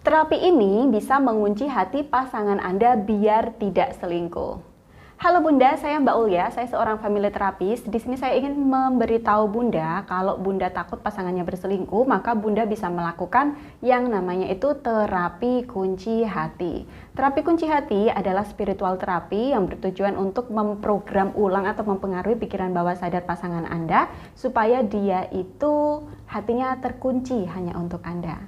Terapi ini bisa mengunci hati pasangan Anda biar tidak selingkuh. Halo Bunda, saya Mbak Ulya, saya seorang family terapis. Di sini saya ingin memberitahu Bunda, kalau Bunda takut pasangannya berselingkuh, maka Bunda bisa melakukan yang namanya itu terapi kunci hati. Terapi kunci hati adalah spiritual terapi yang bertujuan untuk memprogram ulang atau mempengaruhi pikiran bawah sadar pasangan Anda, supaya dia itu hatinya terkunci hanya untuk Anda.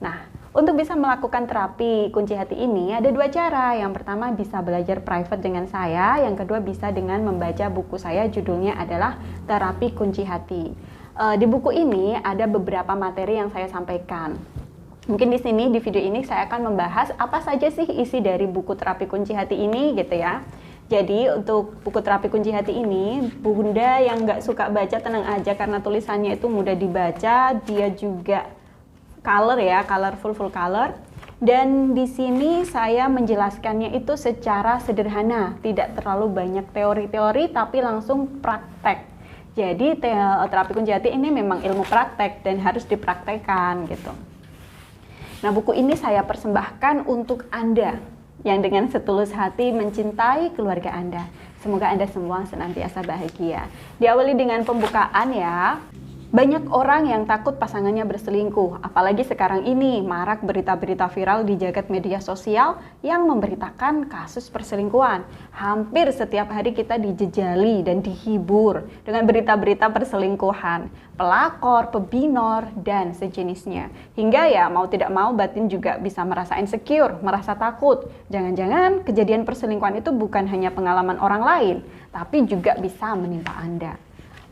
Nah, untuk bisa melakukan terapi kunci hati ini ada dua cara. Yang pertama bisa belajar private dengan saya, yang kedua bisa dengan membaca buku saya, judulnya adalah Terapi Kunci Hati. Di buku ini ada beberapa materi yang saya sampaikan. Mungkin di sini di video ini saya akan membahas apa saja sih isi dari buku Terapi Kunci Hati ini gitu ya. Jadi untuk buku Terapi Kunci Hati ini, Bunda yang nggak suka baca tenang aja karena tulisannya itu mudah dibaca, dia juga color ya, colorful, full color. Dan di sini saya menjelaskannya itu secara sederhana, tidak terlalu banyak teori-teori tapi langsung praktek. Jadi terapi kunci hati ini memang ilmu praktek dan harus dipraktekkan gitu. Nah, buku ini saya persembahkan untuk Anda yang dengan setulus hati mencintai keluarga Anda. Semoga Anda semua senantiasa bahagia. Diawali dengan pembukaan ya. Banyak orang yang takut pasangannya berselingkuh, apalagi sekarang ini marak berita-berita viral di jagat media sosial yang memberitakan kasus perselingkuhan. Hampir setiap hari kita dijejali dan dihibur dengan berita-berita perselingkuhan, pelakor, pebinor, dan sejenisnya. Hingga ya mau tidak mau batin juga bisa merasa insecure, merasa takut. Jangan-jangan kejadian perselingkuhan itu bukan hanya pengalaman orang lain, tapi juga bisa menimpa Anda.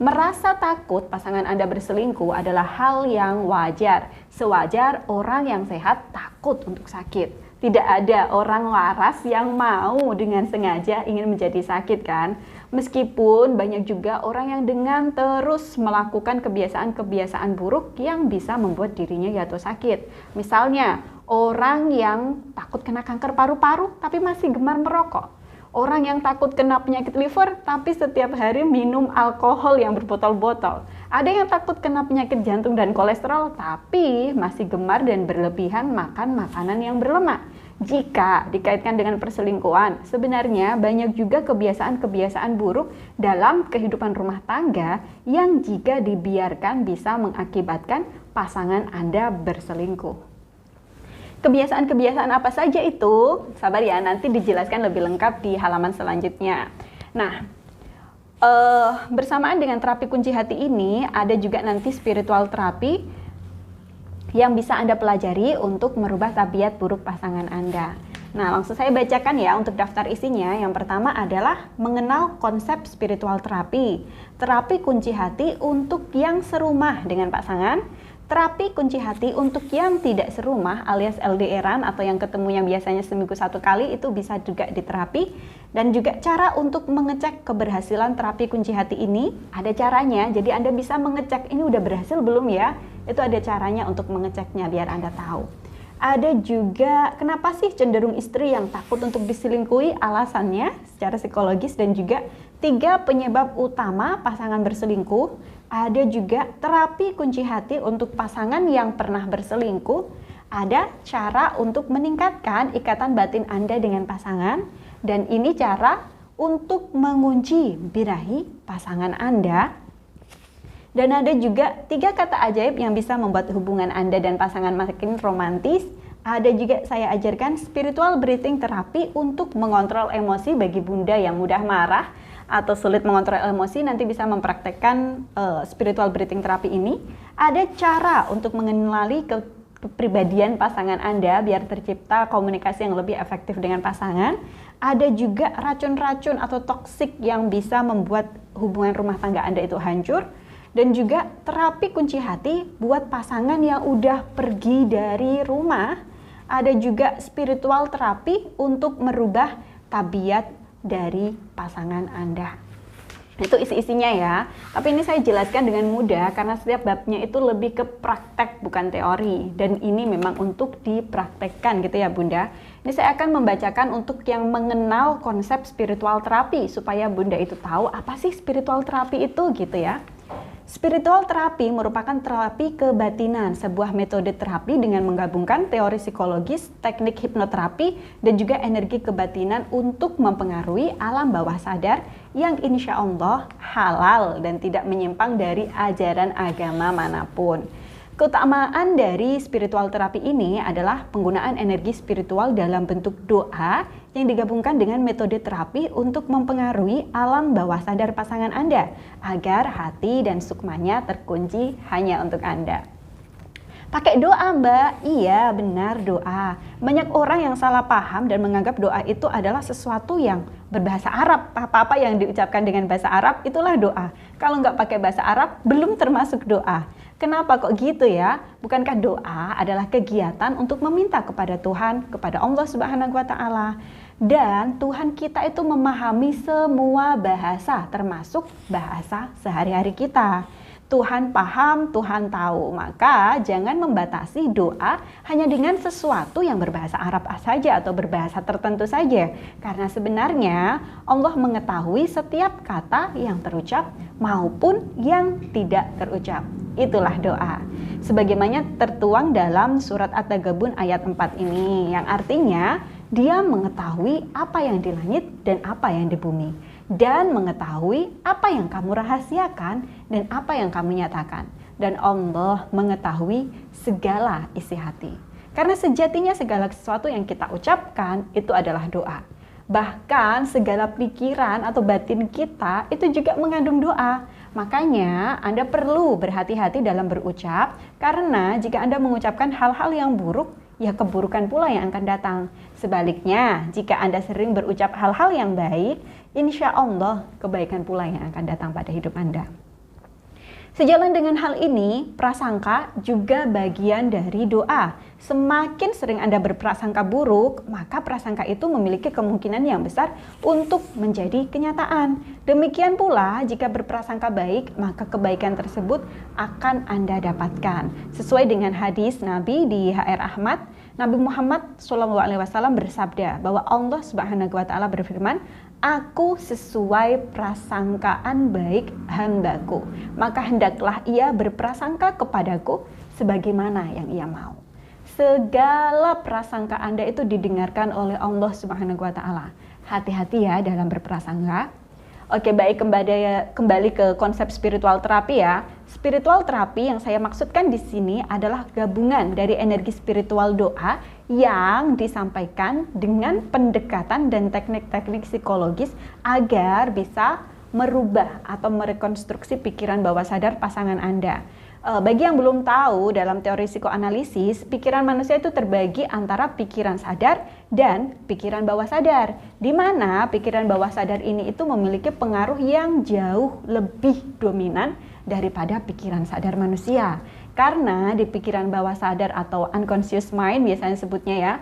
Merasa takut pasangan Anda berselingkuh adalah hal yang wajar. Sewajar orang yang sehat takut untuk sakit. Tidak ada orang waras yang mau dengan sengaja ingin menjadi sakit kan? Meskipun banyak juga orang yang dengan terus melakukan kebiasaan-kebiasaan buruk yang bisa membuat dirinya jatuh sakit. Misalnya, orang yang takut kena kanker paru-paru tapi masih gemar merokok. Orang yang takut kena penyakit liver, tapi setiap hari minum alkohol yang berbotol-botol. Ada yang takut kena penyakit jantung dan kolesterol, tapi masih gemar dan berlebihan makan makanan yang berlemak. Jika dikaitkan dengan perselingkuhan, sebenarnya banyak juga kebiasaan-kebiasaan buruk dalam kehidupan rumah tangga yang jika dibiarkan bisa mengakibatkan pasangan Anda berselingkuh. Kebiasaan-kebiasaan apa saja itu? Sabar ya, nanti dijelaskan lebih lengkap di halaman selanjutnya. Nah, bersamaan dengan terapi kunci hati ini, ada juga nanti spiritual terapi yang bisa Anda pelajari untuk merubah tabiat buruk pasangan Anda. Nah, langsung saya bacakan ya untuk daftar isinya. Yang pertama adalah mengenal konsep spiritual terapi. Terapi kunci hati untuk yang serumah dengan pasangan. Terapi kunci hati untuk yang tidak serumah alias LDR-an atau yang ketemunya biasanya seminggu satu kali, itu bisa juga diterapi. Dan juga cara untuk mengecek keberhasilan terapi kunci hati ini ada caranya. Jadi Anda bisa mengecek ini udah berhasil belum ya. Itu ada caranya untuk mengeceknya biar Anda tahu. Ada juga kenapa sih cenderung istri yang takut untuk diselingkuhi, alasannya secara psikologis, dan juga 3 penyebab utama pasangan berselingkuh. Ada juga terapi kunci hati untuk pasangan yang pernah berselingkuh. Ada cara untuk meningkatkan ikatan batin Anda dengan pasangan. Dan ini cara untuk mengunci birahi pasangan Anda. Dan ada juga 3 kata ajaib yang bisa membuat hubungan Anda dan pasangan makin romantis. Ada juga saya ajarkan spiritual breathing terapi untuk mengontrol emosi bagi Bunda yang mudah marah atau sulit mengontrol emosi, nanti bisa mempraktekkan spiritual breathing terapi ini. Ada cara untuk mengenali kepribadian pasangan Anda biar tercipta komunikasi yang lebih efektif dengan pasangan. Ada juga racun-racun atau toksik yang bisa membuat hubungan rumah tangga Anda itu hancur. Dan juga terapi kunci hati buat pasangan yang udah pergi dari rumah. Ada juga spiritual terapi untuk merubah tabiat dari pasangan Anda. Itu isi-isinya ya. Tapi ini saya jelaskan dengan mudah karena setiap babnya itu lebih ke praktek bukan teori. Dan ini memang untuk dipraktekkan gitu ya Bunda. Ini saya akan membacakan untuk yang mengenal konsep spiritual terapi supaya Bunda itu tahu apa sih spiritual terapi itu gitu ya. Spiritual terapi merupakan terapi kebatinan, sebuah metode terapi dengan menggabungkan teori psikologis, teknik hipnoterapi, dan juga energi kebatinan untuk mempengaruhi alam bawah sadar yang insya Allah halal dan tidak menyimpang dari ajaran agama manapun. Keutamaan dari spiritual terapi ini adalah penggunaan energi spiritual dalam bentuk doa yang digabungkan dengan metode terapi untuk mempengaruhi alam bawah sadar pasangan Anda agar hati dan sukmanya terkunci hanya untuk Anda. Pakai doa, Mbak. Iya, benar, doa. Banyak orang yang salah paham dan menganggap doa itu adalah sesuatu yang berbahasa Arab. Apa-apa yang diucapkan dengan bahasa Arab itulah doa. Kalau nggak pakai bahasa Arab, belum termasuk doa. Kenapa kok gitu ya? Bukankah doa adalah kegiatan untuk meminta kepada Tuhan, kepada Allah Subhanahu wa Ta'ala? Dan Tuhan kita itu memahami semua bahasa, termasuk bahasa sehari-hari kita. Tuhan paham, Tuhan tahu, maka jangan membatasi doa hanya dengan sesuatu yang berbahasa Arab saja atau berbahasa tertentu saja. Karena sebenarnya Allah mengetahui setiap kata yang terucap maupun yang tidak terucap. Itulah doa. Sebagaimana tertuang dalam surat At-Taghabun ayat 4 ini, yang artinya Dia mengetahui apa yang di langit dan apa yang di bumi, dan mengetahui apa yang kamu rahasiakan dan apa yang kamu nyatakan. Dan Allah mengetahui segala isi hati. Karena sejatinya segala sesuatu yang kita ucapkan itu adalah doa. Bahkan segala pikiran atau batin kita itu juga mengandung doa. Makanya Anda perlu berhati-hati dalam berucap, karena jika Anda mengucapkan hal-hal yang buruk, ya keburukan pula yang akan datang. Sebaliknya, jika Anda sering berucap hal-hal yang baik, insya Allah kebaikan pula yang akan datang pada hidup Anda. Sejalan dengan hal ini, prasangka juga bagian dari doa. Semakin sering Anda berprasangka buruk, maka prasangka itu memiliki kemungkinan yang besar untuk menjadi kenyataan. Demikian pula, jika berprasangka baik, maka kebaikan tersebut akan Anda dapatkan. Sesuai dengan hadis Nabi di HR Ahmad, Nabi Muhammad SAW bersabda bahwa Allah Subhanahu wa Ta'ala berfirman, "Aku sesuai prasangkaan baik hambaku, maka hendaklah ia berprasangka kepadaku sebagaimana yang ia mau." Segala prasangka Anda itu didengarkan oleh Allah Subhanahu wa Ta'ala. Hati-hati ya dalam berprasangka. Oke, baik, kembali ke konsep spiritual terapi ya. Spiritual terapi yang saya maksudkan di sini adalah gabungan dari energi spiritual doa yang disampaikan dengan pendekatan dan teknik-teknik psikologis agar bisa merubah atau merekonstruksi pikiran bawah sadar pasangan Anda. Bagi yang belum tahu, dalam teori psikoanalisis, pikiran manusia itu terbagi antara pikiran sadar dan pikiran bawah sadar, di mana pikiran bawah sadar ini itu memiliki pengaruh yang jauh lebih dominan daripada pikiran sadar manusia. Karena di pikiran bawah sadar atau unconscious mind biasanya sebutnya ya,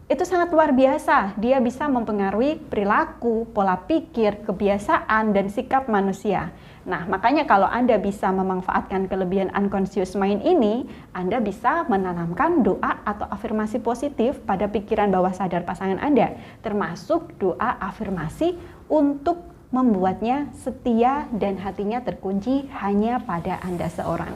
itu sangat luar biasa. Dia bisa mempengaruhi perilaku, pola pikir, kebiasaan, dan sikap manusia. Nah, makanya kalau Anda bisa memanfaatkan kelebihan unconscious mind ini, Anda bisa menanamkan doa atau afirmasi positif pada pikiran bawah sadar pasangan Anda, termasuk doa afirmasi untuk membuatnya setia dan hatinya terkunci hanya pada Anda seorang.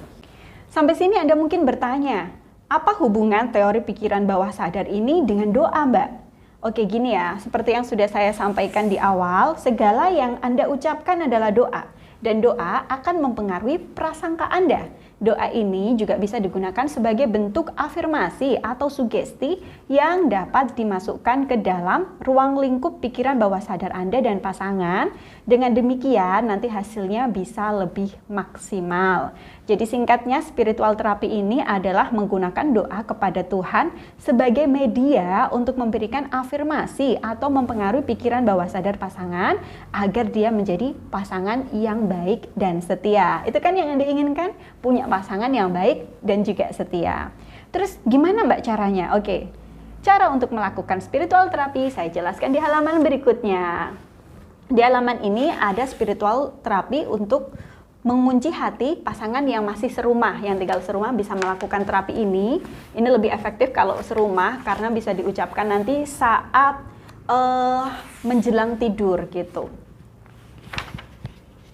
Sampai sini Anda mungkin bertanya, apa hubungan teori pikiran bawah sadar ini dengan doa, Mbak? Oke, gini ya, seperti yang sudah saya sampaikan di awal, segala yang Anda ucapkan adalah doa. Dan doa akan mempengaruhi prasangka Anda. Doa ini juga bisa digunakan sebagai bentuk afirmasi atau sugesti yang dapat dimasukkan ke dalam ruang lingkup pikiran bawah sadar Anda dan pasangan. Dengan demikian nanti hasilnya bisa lebih maksimal. Jadi singkatnya, spiritual terapi ini adalah menggunakan doa kepada Tuhan sebagai media untuk memberikan afirmasi atau mempengaruhi pikiran bawah sadar pasangan agar dia menjadi pasangan yang baik dan setia. Itu kan yang Anda inginkan, punya pasangan yang baik dan juga setia. Terus gimana Mbak caranya? Oke, cara untuk melakukan spiritual terapi saya jelaskan di halaman berikutnya. Di halaman ini ada spiritual terapi untuk mengunci hati pasangan yang masih serumah, yang tinggal serumah bisa melakukan terapi ini. Ini lebih efektif kalau serumah karena bisa diucapkan nanti saat menjelang tidur gitu.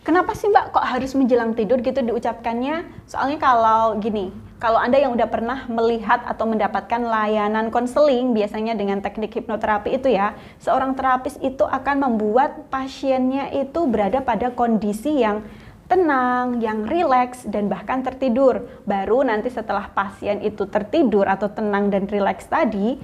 Kenapa sih Mbak kok harus menjelang tidur gitu diucapkannya? Soalnya kalau gini, kalau Anda yang udah pernah melihat atau mendapatkan layanan konseling biasanya dengan teknik hipnoterapi itu ya, seorang terapis itu akan membuat pasiennya itu berada pada kondisi yang tenang, yang rileks dan bahkan tertidur. Baru nanti setelah pasien itu tertidur atau tenang dan rileks tadi,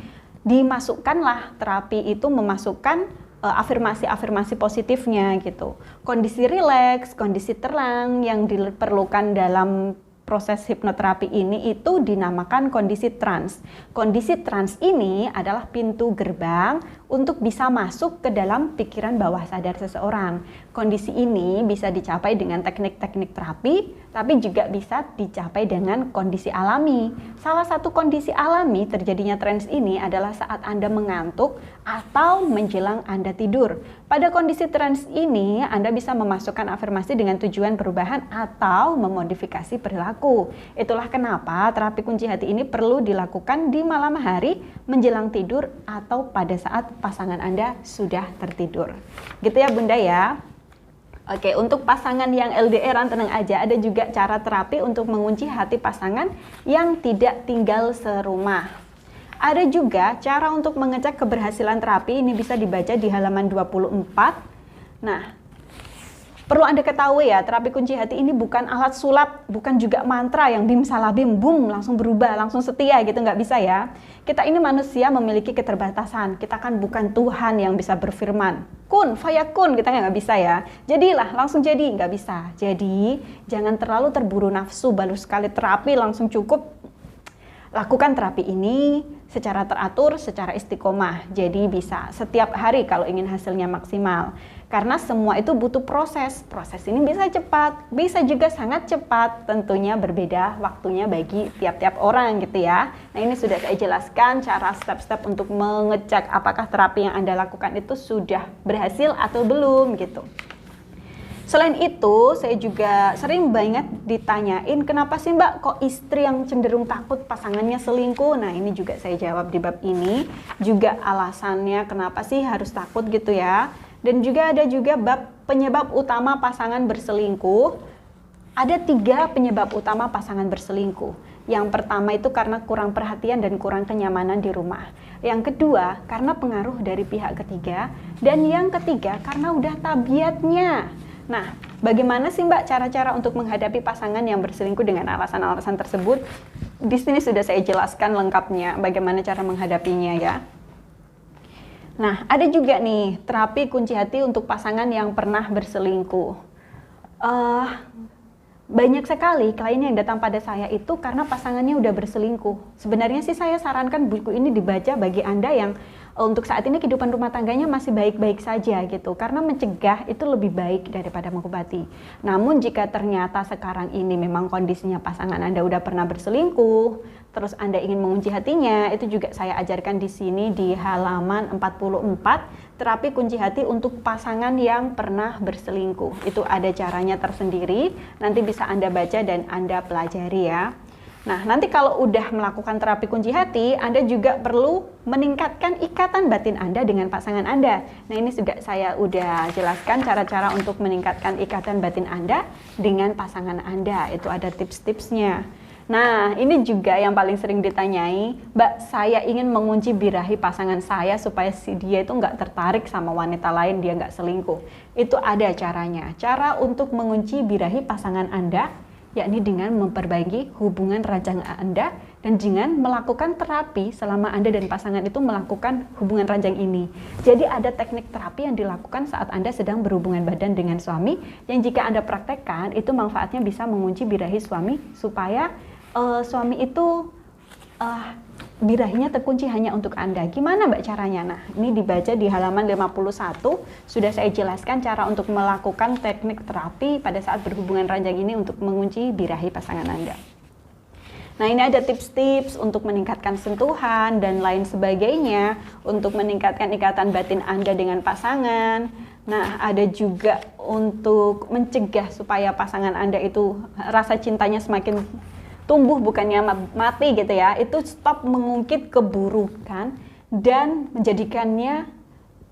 dimasukkanlah terapi itu memasukkan afirmasi-afirmasi positifnya gitu. Kondisi rileks, kondisi terang yang diperlukan dalam proses hipnoterapi ini itu dinamakan kondisi trans. Kondisi trans ini adalah pintu gerbang untuk bisa masuk ke dalam pikiran bawah sadar seseorang. Kondisi ini bisa dicapai dengan teknik-teknik terapi, tapi juga bisa dicapai dengan kondisi alami. Salah satu kondisi alami terjadinya trans ini adalah saat Anda mengantuk atau menjelang Anda tidur. Pada kondisi trans ini, Anda bisa memasukkan afirmasi dengan tujuan perubahan atau memodifikasi perilaku. Itulah kenapa terapi kunci hati ini perlu dilakukan di malam hari, menjelang tidur, atau pada saat pasangan Anda sudah tertidur. Gitu ya Bunda ya. Oke, untuk pasangan yang LDR-an tenang aja, ada juga cara terapi untuk mengunci hati pasangan yang tidak tinggal serumah. Ada juga cara untuk mengecek keberhasilan terapi, ini bisa dibaca di halaman 24. Nah, perlu Anda ketahui ya, terapi kunci hati ini bukan alat sulap, bukan juga mantra yang bim salah bim, boom, langsung berubah, langsung setia gitu, nggak bisa ya. Kita ini manusia memiliki keterbatasan, kita kan bukan Tuhan yang bisa berfirman, kun, fayakun, kita nggak bisa ya. Jadilah, langsung jadi, nggak bisa. Jadi, jangan terlalu terburu nafsu, baru sekali terapi langsung cukup. Lakukan terapi ini secara teratur, secara istiqomah. Jadi bisa setiap hari kalau ingin hasilnya maksimal. Karena semua itu butuh proses. Proses ini bisa cepat, bisa juga sangat cepat. Tentunya berbeda waktunya bagi tiap-tiap orang gitu ya. Nah ini sudah saya jelaskan cara step-step untuk mengecek apakah terapi yang Anda lakukan itu sudah berhasil atau belum gitu. Selain itu, saya juga sering banget ditanyain, kenapa sih Mbak kok istri yang cenderung takut pasangannya selingkuh? Nah ini juga saya jawab di bab ini, juga alasannya kenapa sih harus takut gitu ya. Dan juga ada juga bab penyebab utama pasangan berselingkuh. Ada 3 penyebab utama pasangan berselingkuh. Yang pertama itu karena kurang perhatian dan kurang kenyamanan di rumah. Yang kedua karena pengaruh dari pihak ketiga. Dan yang ketiga karena udah tabiatnya. Nah, bagaimana sih Mbak cara-cara untuk menghadapi pasangan yang berselingkuh dengan alasan-alasan tersebut? Di sini sudah saya jelaskan lengkapnya bagaimana cara menghadapinya ya. Nah, ada juga nih terapi kunci hati untuk pasangan yang pernah berselingkuh. Banyak sekali klien yang datang pada saya itu karena pasangannya udah berselingkuh. Sebenarnya sih saya sarankan buku ini dibaca bagi Anda yang untuk saat ini kehidupan rumah tangganya masih baik-baik saja gitu. Karena mencegah itu lebih baik daripada mengobati. Namun jika ternyata sekarang ini memang kondisinya pasangan Anda udah pernah berselingkuh, terus Anda ingin mengunci hatinya, itu juga saya ajarkan di sini di halaman 44, terapi kunci hati untuk pasangan yang pernah berselingkuh. Itu ada caranya tersendiri, nanti bisa Anda baca dan Anda pelajari ya. Nah, nanti kalau udah melakukan terapi kunci hati, Anda juga perlu meningkatkan ikatan batin Anda dengan pasangan Anda. Nah, ini juga saya udah jelaskan cara-cara untuk meningkatkan ikatan batin Anda dengan pasangan Anda. Itu ada tips-tipsnya. Nah, ini juga yang paling sering ditanyai, Mbak, saya ingin mengunci birahi pasangan saya supaya si dia itu nggak tertarik sama wanita lain, dia nggak selingkuh. Itu ada caranya. Cara untuk mengunci birahi pasangan Anda, yakni dengan memperbaiki hubungan ranjang Anda dan dengan melakukan terapi selama Anda dan pasangan itu melakukan hubungan ranjang ini. Jadi ada teknik terapi yang dilakukan saat Anda sedang berhubungan badan dengan suami, yang jika Anda praktekkan itu manfaatnya bisa mengunci birahi suami supaya suami itu birahinya terkunci hanya untuk Anda. Gimana Mbak caranya? Nah, ini dibaca di halaman 51. Sudah saya jelaskan cara untuk melakukan teknik terapi pada saat berhubungan ranjang ini untuk mengunci birahi pasangan Anda. Nah, ini ada tips-tips untuk meningkatkan sentuhan dan lain sebagainya untuk meningkatkan ikatan batin Anda dengan pasangan. Nah, ada juga untuk mencegah supaya pasangan Anda itu rasa cintanya semakin tumbuh bukannya mati gitu ya. Itu stop mengungkit keburukan dan menjadikannya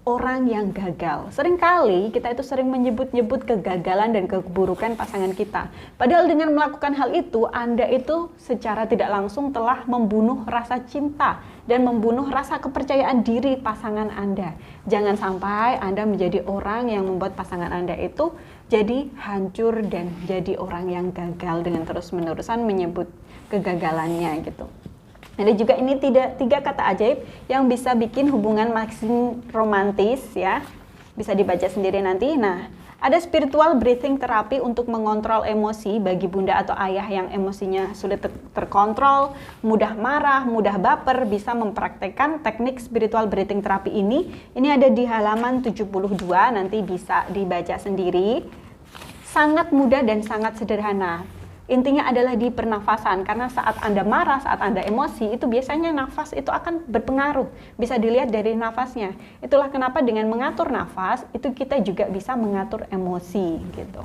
orang yang gagal. Seringkali kita itu sering menyebut-nyebut kegagalan dan keburukan pasangan kita. Padahal dengan melakukan hal itu, Anda itu secara tidak langsung telah membunuh rasa cinta dan membunuh rasa kepercayaan diri pasangan Anda. Jangan sampai Anda menjadi orang yang membuat pasangan Anda itu jadi hancur dan jadi orang yang gagal dengan terus-menerusan menyebut kegagalannya gitu. Ada juga ini tiga kata ajaib yang bisa bikin hubungan makin romantis ya. Bisa dibaca sendiri nanti. Nah, ada spiritual breathing therapy untuk mengontrol emosi bagi bunda atau ayah yang emosinya sulit terkontrol, mudah marah, mudah baper, bisa mempraktekkan teknik spiritual breathing therapy ini. Ini ada di halaman 72, nanti bisa dibaca sendiri. Sangat mudah dan sangat sederhana. Intinya adalah di pernafasan, karena saat Anda marah, saat Anda emosi, itu biasanya nafas itu akan berpengaruh. Bisa dilihat dari nafasnya. Itulah kenapa dengan mengatur nafas, itu kita juga bisa mengatur emosi gitu.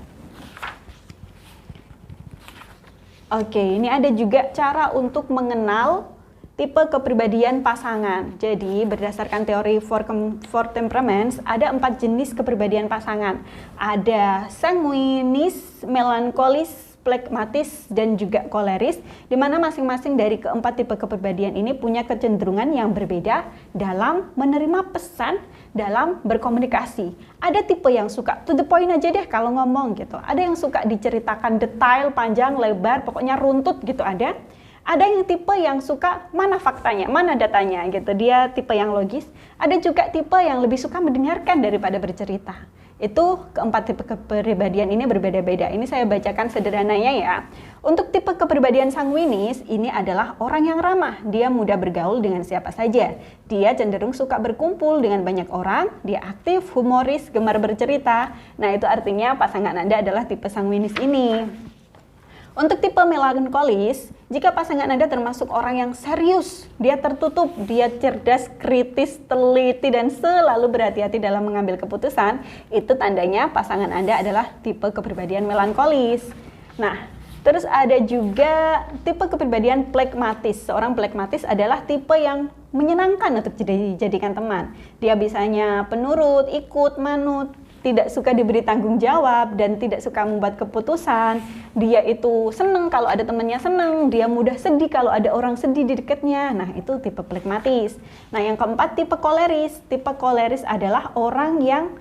Oke, ini ada juga cara untuk mengenal tipe kepribadian pasangan. Jadi berdasarkan teori four temperaments, ada 4 jenis kepribadian pasangan. Ada sanguinis, melankolis, plekmatis, dan juga koleris, di mana masing-masing dari keempat tipe kepribadian ini punya kecenderungan yang berbeda dalam menerima pesan, dalam berkomunikasi. Ada tipe yang suka to the point aja deh kalau ngomong gitu. Ada yang suka diceritakan detail, panjang, lebar, pokoknya runtut gitu ada. Ada yang tipe yang suka mana faktanya, mana datanya gitu. Dia tipe yang logis. Ada juga tipe yang lebih suka mendengarkan daripada bercerita. Itu keempat tipe kepribadian ini berbeda-beda. Ini saya bacakan sederhananya ya. Untuk tipe kepribadian sanguinis, ini adalah orang yang ramah. Dia mudah bergaul dengan siapa saja. Dia cenderung suka berkumpul dengan banyak orang. Dia aktif, humoris, gemar bercerita. Nah, itu artinya pasangan Anda adalah tipe sanguinis ini. Untuk tipe melankolis, jika pasangan Anda termasuk orang yang serius, dia tertutup, dia cerdas, kritis, teliti, dan selalu berhati-hati dalam mengambil keputusan, itu tandanya pasangan Anda adalah tipe kepribadian melankolis. Nah, terus ada juga tipe kepribadian plekmatis. Seorang plekmatis adalah tipe yang menyenangkan untuk dijadikan teman. Dia bisanya penurut, ikut, manut, tidak suka diberi tanggung jawab, dan tidak suka membuat keputusan. Dia itu senang kalau ada temannya senang, dia mudah sedih kalau ada orang sedih di dekatnya. Nah, itu tipe plekmatis. Nah, yang keempat tipe koleris. Tipe koleris adalah orang yang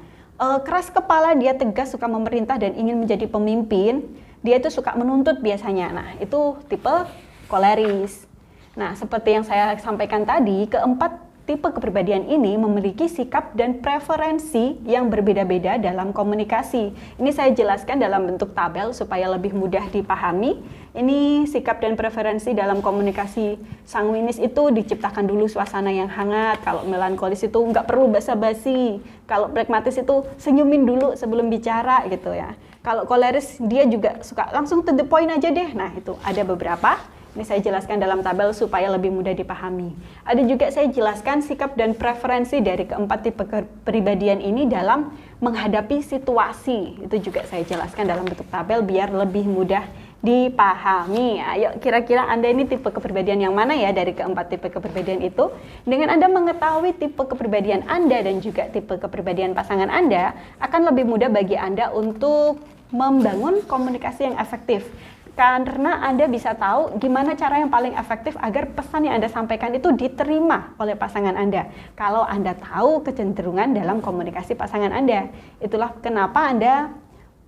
keras kepala, dia tegas, suka memerintah dan ingin menjadi pemimpin. Dia itu suka menuntut biasanya. Nah, itu tipe koleris. Nah, seperti yang saya sampaikan tadi, keempat tipe kepribadian ini memiliki sikap dan preferensi yang berbeda-beda dalam komunikasi. Ini saya jelaskan dalam bentuk tabel supaya lebih mudah dipahami. Ini sikap dan preferensi dalam komunikasi sanguinis itu diciptakan dulu suasana yang hangat. Kalau melankolis itu nggak perlu basa-basi. Kalau pragmatis itu senyumin dulu sebelum bicara gitu ya. Kalau koleris dia juga suka langsung to the point aja deh. Nah, itu ada beberapa. Ini saya jelaskan dalam tabel supaya lebih mudah dipahami. Ada juga saya jelaskan sikap dan preferensi dari keempat tipe kepribadian ini dalam menghadapi situasi. Itu juga saya jelaskan dalam bentuk tabel biar lebih mudah dipahami. Ayo, kira-kira Anda ini tipe kepribadian yang mana ya dari keempat tipe kepribadian itu? Dengan Anda mengetahui tipe kepribadian Anda dan juga tipe kepribadian pasangan Anda, akan lebih mudah bagi Anda untuk membangun komunikasi yang efektif. Karena Anda bisa tahu gimana cara yang paling efektif agar pesan yang Anda sampaikan itu diterima oleh pasangan Anda. Kalau Anda tahu kecenderungan dalam komunikasi pasangan Anda, itulah kenapa Anda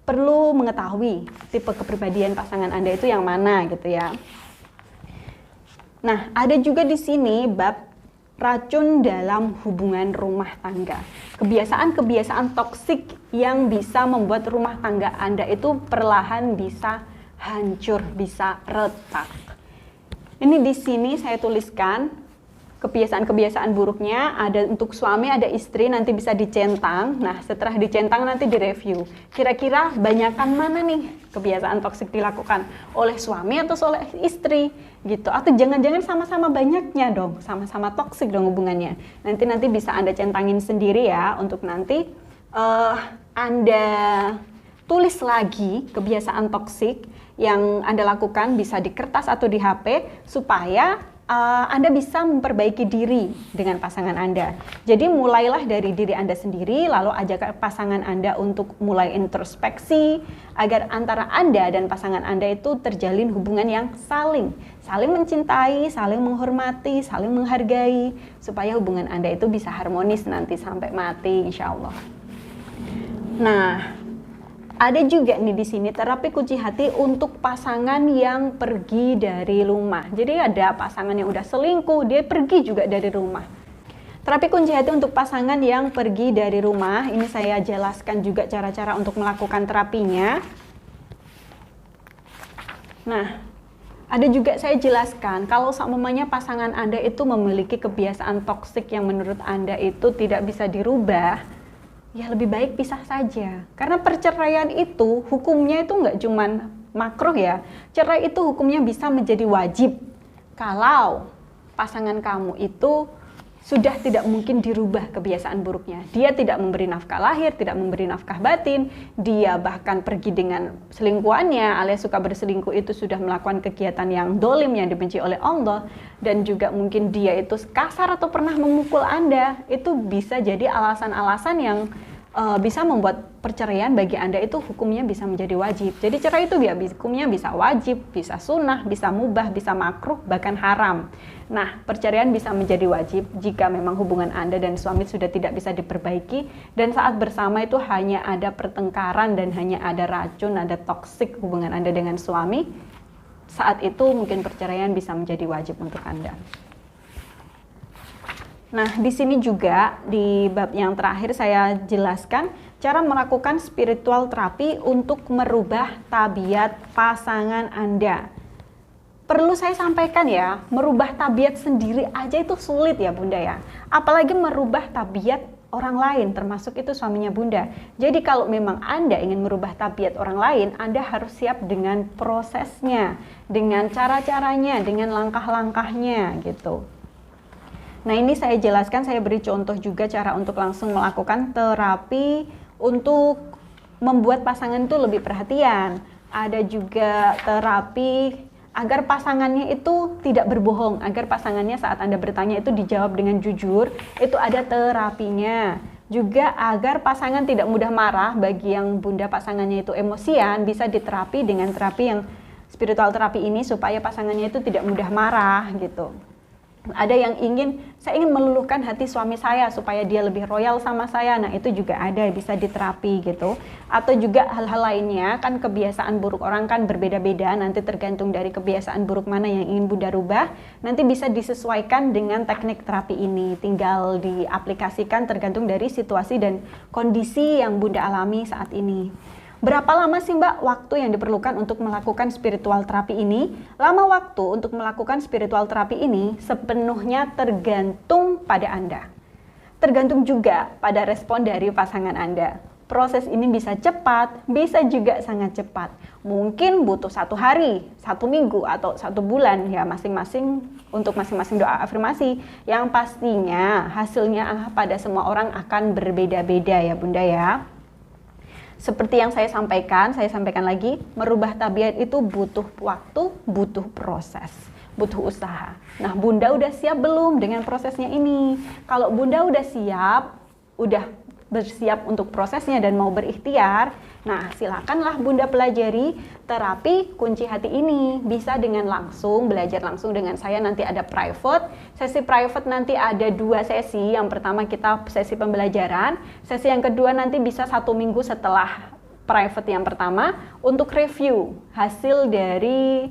perlu mengetahui tipe kepribadian pasangan Anda itu yang mana gitu ya. Nah, ada juga di sini bab racun dalam hubungan rumah tangga. Kebiasaan-kebiasaan toksik yang bisa membuat rumah tangga Anda itu perlahan bisa hancur, bisa retak. Ini di sini saya tuliskan kebiasaan-kebiasaan buruknya, ada untuk suami, ada istri, nanti bisa dicentang. Nah, setelah dicentang nanti direview. Kira-kira banyakan mana nih kebiasaan toksik dilakukan oleh suami atau oleh istri gitu. Atau jangan-jangan sama-sama banyaknya dong, sama-sama toksik dong hubungannya. Nanti bisa Anda centangin sendiri ya, untuk nanti Anda tulis lagi kebiasaan toksik yang Anda lakukan, bisa di kertas atau di HP, supaya Anda bisa memperbaiki diri dengan pasangan Anda. Jadi mulailah dari diri Anda sendiri, lalu ajak pasangan Anda untuk mulai introspeksi, agar antara Anda dan pasangan Anda itu terjalin hubungan yang saling mencintai, saling menghormati, saling menghargai, supaya hubungan Anda itu bisa harmonis nanti sampai mati, insya Allah. Nah, ada juga nih di sini terapi kunci hati untuk pasangan yang pergi dari rumah. Jadi ada pasangan yang udah selingkuh, dia pergi juga dari rumah. Terapi kunci hati untuk pasangan yang pergi dari rumah, ini saya jelaskan juga cara-cara untuk melakukan terapinya. Nah, ada juga saya jelaskan kalau seumpamanya pasangan Anda itu memiliki kebiasaan toksik yang menurut Anda itu tidak bisa dirubah, ya lebih baik pisah saja. Karena perceraian itu hukumnya itu nggak cuman makruh ya. Cerai itu hukumnya bisa menjadi wajib kalau pasangan kamu itu sudah tidak mungkin dirubah kebiasaan buruknya. Dia tidak memberi nafkah lahir, tidak memberi nafkah batin, dia bahkan pergi dengan selingkuhannya alias suka berselingkuh itu sudah melakukan kegiatan yang dolim yang dibenci oleh Allah, dan juga mungkin dia itu kasar atau pernah memukul Anda. Itu bisa jadi alasan-alasan yang bisa membuat perceraian bagi Anda itu hukumnya bisa menjadi wajib. Jadi cerai itu hukumnya bisa wajib, bisa sunnah, bisa mubah, bisa makruh, bahkan haram. Nah, perceraian bisa menjadi wajib jika memang hubungan Anda dan suami sudah tidak bisa diperbaiki, dan saat bersama itu hanya ada pertengkaran dan hanya ada racun, ada toksik hubungan Anda dengan suami. Saat itu mungkin perceraian bisa menjadi wajib untuk Anda. Nah, di sini juga di bab yang terakhir saya jelaskan cara melakukan spiritual terapi untuk merubah tabiat pasangan Anda. Perlu saya sampaikan ya, merubah tabiat sendiri aja itu sulit ya Bunda ya. Apalagi merubah tabiat orang lain, termasuk itu suaminya Bunda. Jadi kalau memang Anda ingin merubah tabiat orang lain, Anda harus siap dengan prosesnya, dengan cara-caranya, dengan langkah-langkahnya gitu. Nah, ini saya jelaskan, saya beri contoh juga cara untuk langsung melakukan terapi untuk membuat pasangan itu lebih perhatian. Ada juga terapi agar pasangannya itu tidak berbohong, agar pasangannya saat Anda bertanya itu dijawab dengan jujur, itu ada terapinya. Juga agar pasangan tidak mudah marah, bagi yang Bunda pasangannya itu emosian, bisa diterapi dengan terapi yang spiritual terapi ini supaya pasangannya itu tidak mudah marah gitu. Ada yang saya ingin meluluhkan hati suami saya supaya dia lebih royal sama saya. Nah, itu juga ada, bisa diterapi gitu. Atau juga hal-hal lainnya, kan kebiasaan buruk orang kan berbeda-beda, nanti tergantung dari kebiasaan buruk mana yang ingin Bunda rubah, nanti bisa disesuaikan dengan teknik terapi ini. Tinggal diaplikasikan tergantung dari situasi dan kondisi yang Bunda alami saat ini. Berapa lama sih Mbak waktu yang diperlukan untuk melakukan spiritual terapi ini? Lama waktu untuk melakukan spiritual terapi ini sepenuhnya tergantung pada Anda. Tergantung juga pada respon dari pasangan Anda. Proses ini bisa cepat, bisa juga sangat cepat. Mungkin butuh 1 hari, 1 minggu, atau 1 bulan ya, masing-masing untuk masing-masing doa afirmasi. Yang pastinya hasilnya pada semua orang akan berbeda-beda ya Bunda ya. Seperti yang saya sampaikan lagi, merubah tabiat itu butuh waktu, butuh proses, butuh usaha. Nah, Bunda udah siap belum dengan prosesnya ini? Kalau Bunda udah siap, udah bersiap untuk prosesnya dan mau berikhtiar, nah silakanlah Bunda pelajari terapi kunci hati ini. Bisa dengan belajar langsung dengan saya, nanti ada sesi private nanti ada 2 sesi. Yang pertama kita sesi pembelajaran, sesi yang kedua nanti bisa 1 minggu setelah private yang pertama untuk review hasil dari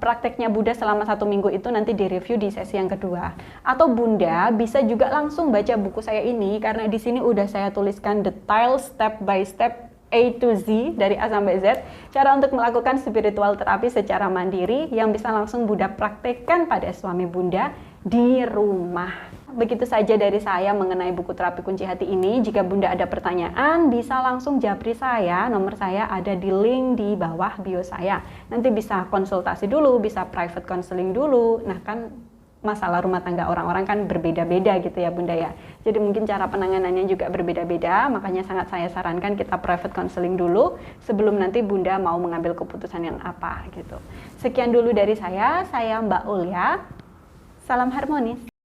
prakteknya Bunda selama 1 minggu itu, nanti direview di sesi yang kedua. Atau Bunda bisa juga langsung baca buku saya ini, karena di sini udah saya tuliskan detail step by step A to Z dari A sampai Z, cara untuk melakukan spiritual terapi secara mandiri yang bisa langsung Bunda praktekkan pada suami Bunda di rumah. Begitu saja dari saya mengenai buku terapi kunci hati ini. Jika Bunda ada pertanyaan, bisa langsung japri saya. Nomor saya ada di link di bawah bio saya. Nanti bisa konsultasi dulu, bisa private counseling dulu. Nah, kan masalah rumah tangga orang-orang kan berbeda-beda gitu ya Bunda ya. Jadi mungkin cara penanganannya juga berbeda-beda, makanya sangat saya sarankan kita private counseling dulu sebelum nanti Bunda mau mengambil keputusan yang apa gitu. Sekian dulu dari saya Mbak Ul ya. Salam harmonis.